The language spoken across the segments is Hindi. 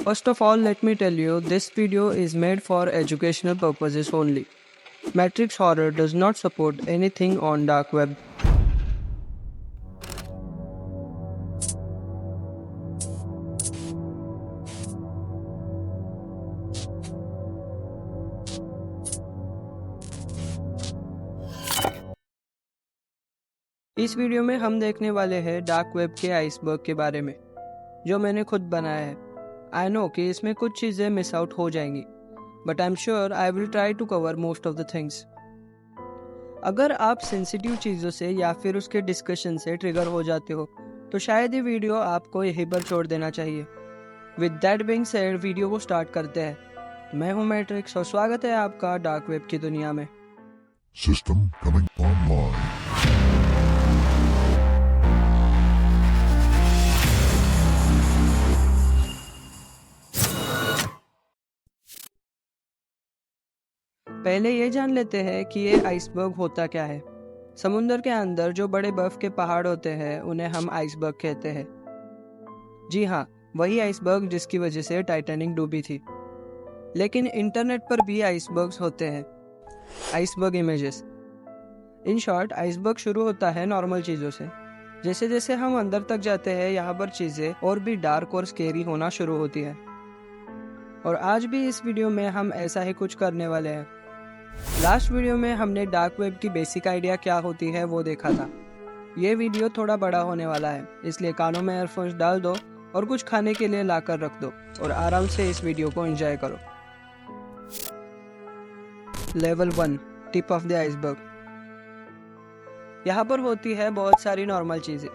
First of all, let me tell you, this video is made for educational purposes only. Matrix Horror does not support anything on dark web. इस वीडियो में हम देखने वाले हैं डार्क वेब के आइसबर्ग के बारे में, जो मैंने खुद बनाया है। आई नो कि इसमें कुछ चीज़ें मिस आउट हो जाएंगी, but I am sure I will try to cover most of the things. अगर आप सेंसिटिव चीज़ों से या फिर उसके डिस्कशन से ट्रिगर हो जाते हो, तो शायद ये वीडियो आपको यहीं पर छोड़ देना चाहिए। With that being said, video को स्टार्ट करते हैं। मैं हूं मैट्रिक्स और स्वागत है आपका डार्क वेब की दुनिया में। System coming online. पहले ये जान लेते हैं कि ये आइसबर्ग होता क्या है। समुद्र के अंदर जो बड़े बर्फ के पहाड़ होते हैं उन्हें हम आइसबर्ग कहते हैं। जी हाँ, वही आइसबर्ग जिसकी वजह से टाइटैनिक डूबी थी। लेकिन इंटरनेट पर भी आइसबर्ग्स होते हैं, iceberg images. In short, iceberg शुरू होता है नॉर्मल चीज़ों से। जैसे जैसे हम अंदर तक जाते हैं, यहाँ पर चीज़ें और भी डार्क और स्केरी होना शुरू होती है। और आज भी इस वीडियो में हम ऐसा ही कुछ करने वाले हैं। लास्ट वीडियो में हमने डार्क वेब की बेसिक आइडिया क्या होती है वो देखा था। ये वीडियो थोड़ा बड़ा होने वाला है, इसलिए कानों में एयरफोन्स डाल दो और कुछ खाने के लिए लाकर रख दो और आराम से इस वीडियो को एंजॉय करो। Level 1, tip of the iceberg. यहाँ पर होती है बहुत सारी नॉर्मल चीज़ें।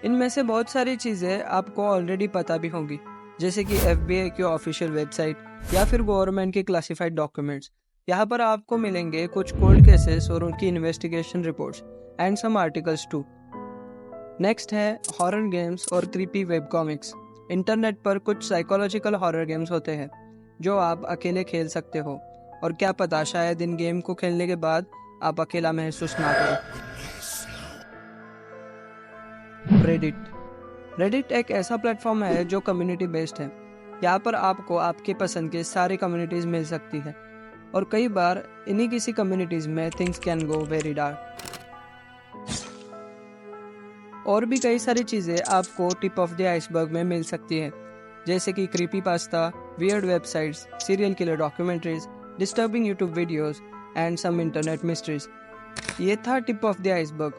इनमें से बहुत सारी चीज़ें आपको ऑलरेडी पता भी होंगी, जैसे कि FBI की ऑफिशियल वेबसाइट या फिर गवर्नमेंट के क्लासिफाइड डॉक्यूमेंट्स। यहाँ पर आपको मिलेंगे कुछ कोल्ड केसेस और उनकी investigation reports and some articles too. Next है हॉरर गेम्स और क्रीपी वेब कॉमिक्स। इंटरनेट पर कुछ साइकोलॉजिकल हॉरर गेम्स होते हैं जो आप अकेले खेल सकते हो, और क्या पता शायद इन गेम को खेलने के बाद आप अकेला महसूस ना करो। रेडिट एक ऐसा प्लेटफॉर्म है जो कम्युनिटी बेस्ड है। यहाँ पर आपको आपके पसंद के सारी कम्युनिटीज मिल सकती है, और कई बार इन्हीं किसी कम्युनिटीज में things can go very dark. और भी कई सारी चीज़ें आपको टिप ऑफ द आइसबर्ग में मिल सकती है, जैसे कि creepy pasta, weird websites, serial killer documentaries, disturbing YouTube videos and some internet mysteries. ये था टिप ऑफ द आइसबर्ग।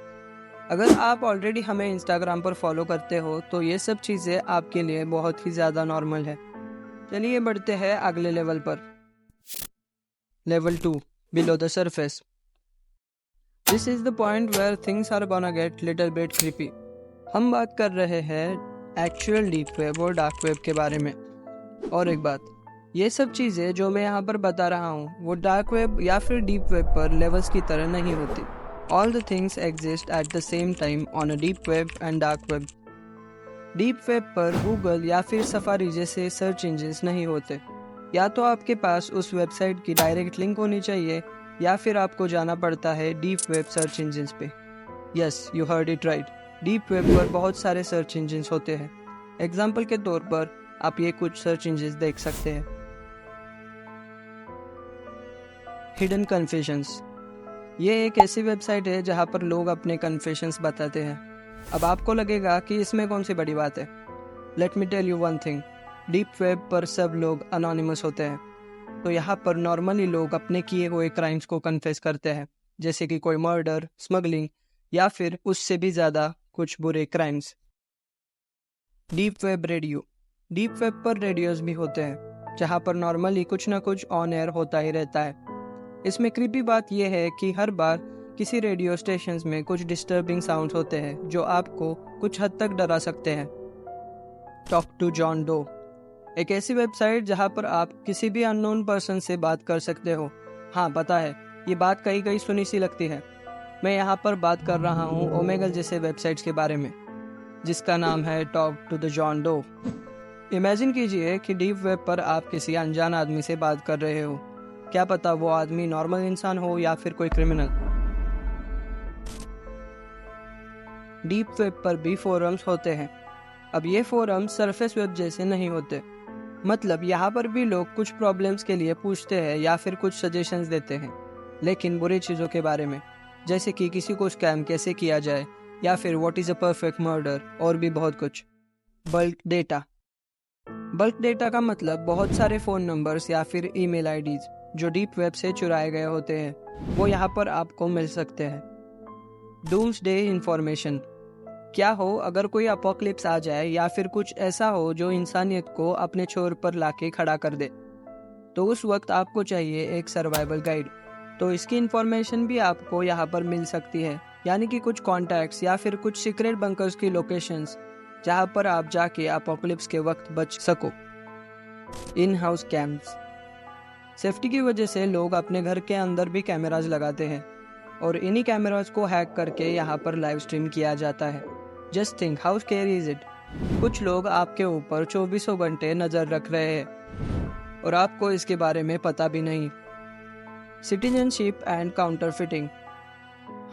अगर आप ऑलरेडी हमें इंस्टाग्राम पर फॉलो करते हो तो ये सब चीज़ें आपके लिए बहुत ही ज़्यादा नॉर्मल है। चलिए बढ़ते हैं अगले लेवल पर। Level 2, below the surface. This is the point where things are gonna get little bit creepy. हम बात कर रहे हैं एक्चुअल डीप वेब और डार्क वेब के बारे में। और एक बात, ये सब चीज़ें जो मैं यहाँ पर बता रहा हूँ वो डार्क वेब या फिर डीप वेब पर लेवल्स की तरह नहीं होती। All the things exist at the same time on a deep web and dark web. Deep web पर गूगल या फिर सफारी जैसे सर्च इंजिन्स नहीं होते। या तो आपके पास उस वेबसाइट की डायरेक्ट लिंक होनी चाहिए, या फिर आपको जाना पड़ता है डीप वेब सर्च इंजिन्स पे। Yes, you heard it right. Deep web पर बहुत सारे सर्च इंजिन्स होते हैं। एग्जाम्पल के तौर पर आप ये कुछ सर्च इंजिन्स देख सकते हैं। Hidden confessions. ये एक ऐसी वेबसाइट है जहाँ पर लोग अपने कन्फेशंस बताते हैं। अब आपको लगेगा कि इसमें कौन सी बड़ी बात है। Let me tell you one thing, deep web पर सब लोग अनोनिमस होते हैं। तो यहाँ पर नॉर्मली लोग अपने किए हुए क्राइम्स को कन्फेस करते हैं, जैसे कि कोई मर्डर, स्मगलिंग या फिर उससे भी ज़्यादा कुछ बुरे crimes. Deep web radio. Deep web पर रेडियोज भी होते हैं, जहाँ पर नॉर्मली कुछ ना कुछ ऑन एयर होता ही रहता है। इसमें क्रीपी बात यह है कि हर बार किसी रेडियो स्टेशंस में कुछ डिस्टर्बिंग साउंड्स होते हैं जो आपको कुछ हद तक डरा सकते हैं। टॉक टू जॉन डो, एक ऐसी वेबसाइट जहां पर आप किसी भी अननोन पर्सन से बात कर सकते हो। हाँ, पता है, ये बात कहीं कहीं सुनी सी लगती है। मैं यहाँ पर बात कर रहा हूँ ओमेगल जैसे वेबसाइट्स के बारे में, जिसका नाम है talk to the John Doe. Imagine कीजिए कि डीप वेब पर आप किसी अनजान आदमी से बात कर रहे हो। क्या पता वो आदमी नॉर्मल इंसान हो या फिर कोई क्रिमिनल। डीप वेब पर भी फोरम्स होते हैं। अब ये फोरम्स सरफेस वेब जैसे नहीं होते। मतलब यहाँ पर भी लोग कुछ प्रॉब्लम्स के लिए पूछते हैं या फिर कुछ सजेशंस देते हैं, लेकिन बुरी चीज़ों के बारे में, जैसे कि किसी को स्कैम कैसे किया जाए या फिर what is a perfect murder और भी बहुत कुछ। बल्क डेटा का मतलब बहुत सारे फ़ोन नंबर्स या फिर ईमेल आईडीज जो डीप वेब से चुराए गए होते हैं, वो यहाँ पर आपको मिल सकते हैं। डूम्सडे इंफॉर्मेशन, क्या हो अगर कोई अपोक्लिप्स आ जाए या फिर कुछ ऐसा हो जो इंसानियत को अपने छोर पर लाके खड़ा कर दे, तो उस वक्त आपको चाहिए एक सर्वाइवल गाइड। तो इसकी इंफॉर्मेशन भी आपको यहाँ पर मिल सकती है, यानी कि कुछ कॉन्टैक्ट्स या फिर कुछ सीक्रेट बंकर्स की लोकेशंस जहाँ पर आप जाके अपोक्लिप्स के वक्त बच सको। इन हाउस कैम्स, सेफ्टी की वजह से लोग अपने घर के अंदर भी कैमराज लगाते हैं और इन्हीं कैमराज को हैक करके यहाँ पर लाइव स्ट्रीम किया जाता है। Just think how scary is it. कुछ लोग आपके ऊपर 24 घंटे नज़र रख रहे हैं और आपको इसके बारे में पता भी नहीं। सिटीजनशिप एंड काउंटरफिटिंग,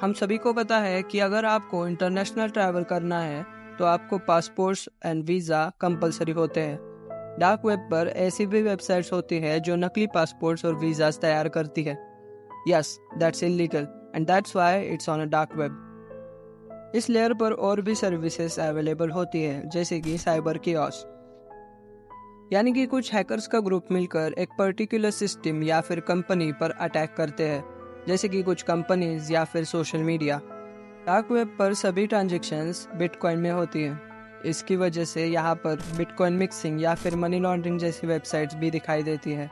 हम सभी को पता है कि अगर आपको इंटरनेशनल ट्रैवल करना है तो आपको पासपोर्ट्स एंड वीज़ा कंपलसरी होते हैं। डार्क वेब पर ऐसी भी वेबसाइट्स होती है जो नकली पासपोर्ट्स और वीज़ास तैयार करती है। Yes, that's illegal and that's why it's on a dark web. इस लेयर पर और भी सर्विसेज अवेलेबल होती है, जैसे कि साइबर कियोस्क, यानी कि कुछ हैकर्स का ग्रुप मिलकर एक पर्टिकुलर सिस्टम या फिर कंपनी पर अटैक करते हैं, जैसे कि कुछ कंपनीज या फिर सोशल मीडिया। डार्क वेब पर सभी ट्रांजैक्शंस बिटकॉइन में होती हैं। इसकी वजह से यहाँ पर बिटकॉइन मिक्सिंग या फिर मनी लॉन्ड्रिंग जैसी वेबसाइट्स भी दिखाई देती है।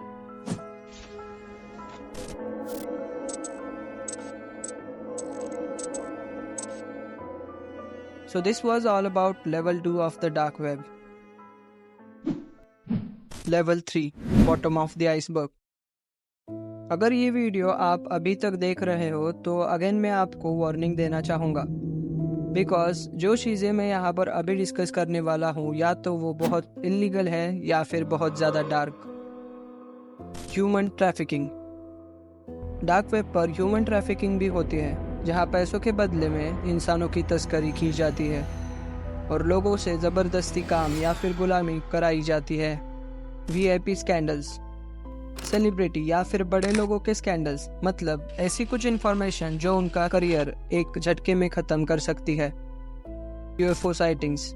So this was all about level 2 of the dark web. Level 3, bottom of the iceberg. अगर ये वीडियो आप अभी तक देख रहे हो तो अगेन मैं आपको वार्निंग देना चाहूँगा, बिकॉज जो चीज़ें मैं यहाँ पर अभी डिस्कस करने वाला हूँ या तो वो बहुत इलीगल है या फिर बहुत ज़्यादा dark. Human trafficking, dark web पर ह्यूमन ट्रैफिकिंग भी होती है, जहाँ पैसों के बदले में इंसानों की तस्करी की जाती है और लोगों से ज़बरदस्ती काम या फिर गुलामी कराई जाती है। वीआईपी स्कैंडल्स, सेलिब्रिटी या फिर बड़े लोगों के स्कैंडल्स, मतलब ऐसी कुछ इन्फॉर्मेशन जो उनका करियर एक झटके में ख़त्म कर सकती है। यूएफओ साइटिंग्स,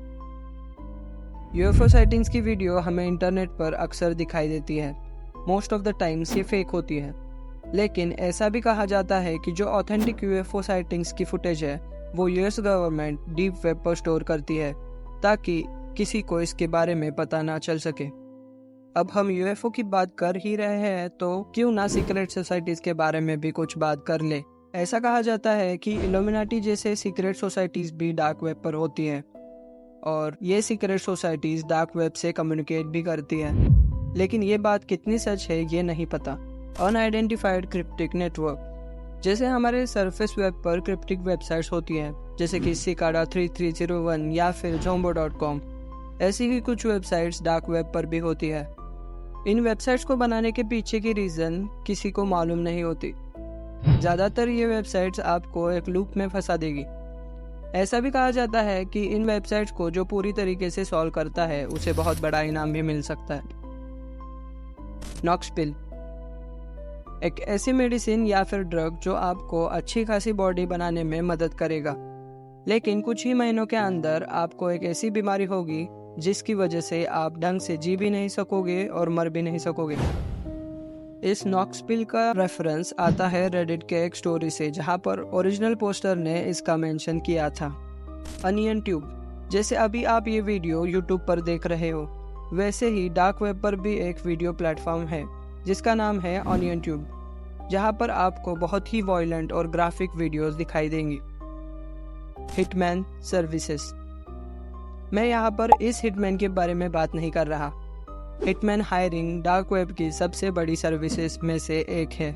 यूएफओ साइटिंग्स की वीडियो हमें इंटरनेट पर अक्सर दिखाई देती है। मोस्ट ऑफ द टाइम्स ये फेक होती है, लेकिन ऐसा भी कहा जाता है कि जो ऑथेंटिक यूएफओ साइटिंग्स की फुटेज है वो यूएस गवर्नमेंट डीप वेब पर स्टोर करती है ताकि किसी को इसके बारे में पता ना चल सके। अब हम यूएफओ की बात कर ही रहे हैं तो क्यों ना सीक्रेट सोसाइटीज के बारे में भी कुछ बात कर ले। ऐसा कहा जाता है कि इल्यूमिनाटी जैसे सीक्रेट सोसाइटीज भी डार्क वेब पर होती हैं और ये सीक्रेट सोसाइटीज डार्क वेब से कम्युनिकेट भी करती हैं, लेकिन ये बात कितनी सच है ये नहीं पता। अनआइडेंटिफाइड क्रिप्टिक नेटवर्क, जैसे हमारे सरफेस वेब पर क्रिप्टिक वेबसाइट्स होती हैं, जैसे कि सिकाडा 3301 या फिर zombo.com, ऐसी ही कुछ वेबसाइट्स डार्क वेब पर भी होती है। इन वेबसाइट्स को बनाने के पीछे की रीज़न किसी को मालूम नहीं होती। ज़्यादातर ये वेबसाइट्स आपको एक लूप में फंसा देगी। ऐसा भी कहा जाता है कि इन वेबसाइट्स को जो पूरी तरीके से सॉल्व करता है उसे बहुत बड़ा इनाम भी मिल सकता है। नॉक्स पिल, एक ऐसी मेडिसिन या फिर ड्रग जो आपको अच्छी खासी बॉडी बनाने में मदद करेगा, लेकिन कुछ ही महीनों के अंदर आपको एक ऐसी बीमारी होगी जिसकी वजह से आप ढंग से जी भी नहीं सकोगे और मर भी नहीं सकोगे। इस नॉक्स पिल का रेफरेंस आता है रेडिट के एक स्टोरी से, जहां पर ओरिजिनल पोस्टर ने इसका मेंशन किया था। अनियन ट्यूब, जैसे अभी आप ये वीडियो यूट्यूब पर देख रहे हो, वैसे ही डार्क वेब पर भी एक वीडियो प्लेटफॉर्म है जिसका नाम है ऑनियन ट्यूब, जहां पर आपको बहुत ही वॉयलेंट और ग्राफिक वीडियोस दिखाई देंगी। हिटमैन सर्विसेज, मैं यहाँ पर इस हिटमैन के बारे में बात नहीं कर रहा। हिटमैन हायरिंग डार्क वेब की सबसे बड़ी सर्विसेज में से एक है,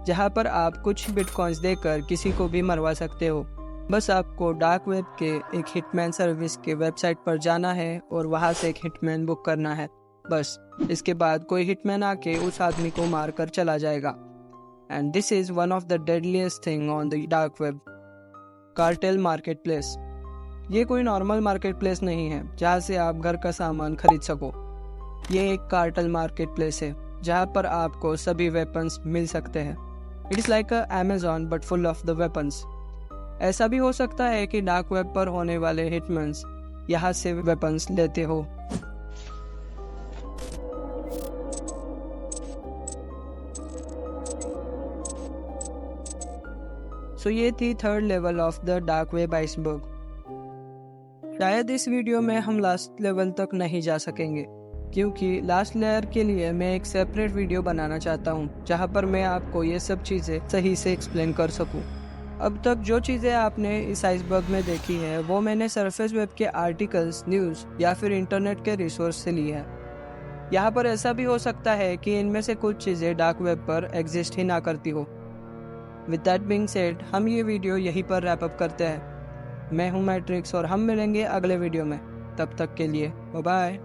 जहाँ पर आप कुछ बिटकॉइंस देकर किसी को भी मरवा सकते हो। बस आपको डार्क वेब के एक हिटमैन सर्विस के वेबसाइट पर जाना है और वहाँ से एक हिटमैन बुक करना है। बस इसके बाद कोई हिटमैन आके उस आदमी को मार कर चला जाएगा। And this is one of the deadliest thing on the dark web. Cartel market place, ये कोई नॉर्मल मार्केट प्लेस नहीं है जहाँ से आप घर का सामान खरीद सको। ये एक कार्टेल मार्केट प्लेस है जहाँ पर आपको सभी वेपन्स मिल सकते हैं। It is like Amazon but full of the weapons. ऐसा भी हो सकता है कि डार्क वेब पर होने वाले हिटमैन्स यहाँ से वेपन्स लेते हो। सो ये थी third level of the dark web iceberg. शायद इस वीडियो में हम लास्ट लेवल तक नहीं जा सकेंगे, क्योंकि लास्ट लेयर के लिए मैं एक सेपरेट वीडियो बनाना चाहता हूँ जहाँ पर मैं आपको ये सब चीज़ें सही से एक्सप्लेन कर सकूँ। अब तक जो चीज़ें आपने इस आइसबर्ग में देखी है वो मैंने सरफेस वेब के आर्टिकल्स, न्यूज़ या फिर इंटरनेट के रिसोर्स से ली है। यहाँ पर ऐसा भी हो सकता है कि इनमें से कुछ चीज़ें डार्क वेब पर एग्जिस्ट ही ना करती हो। विद दैट बीइंग सेड, हम ये वीडियो यहीं पर रैप अप करते हैं। मैं हूँ मैट्रिक्स और हम मिलेंगे अगले वीडियो में। तब तक के लिए बाय बाय।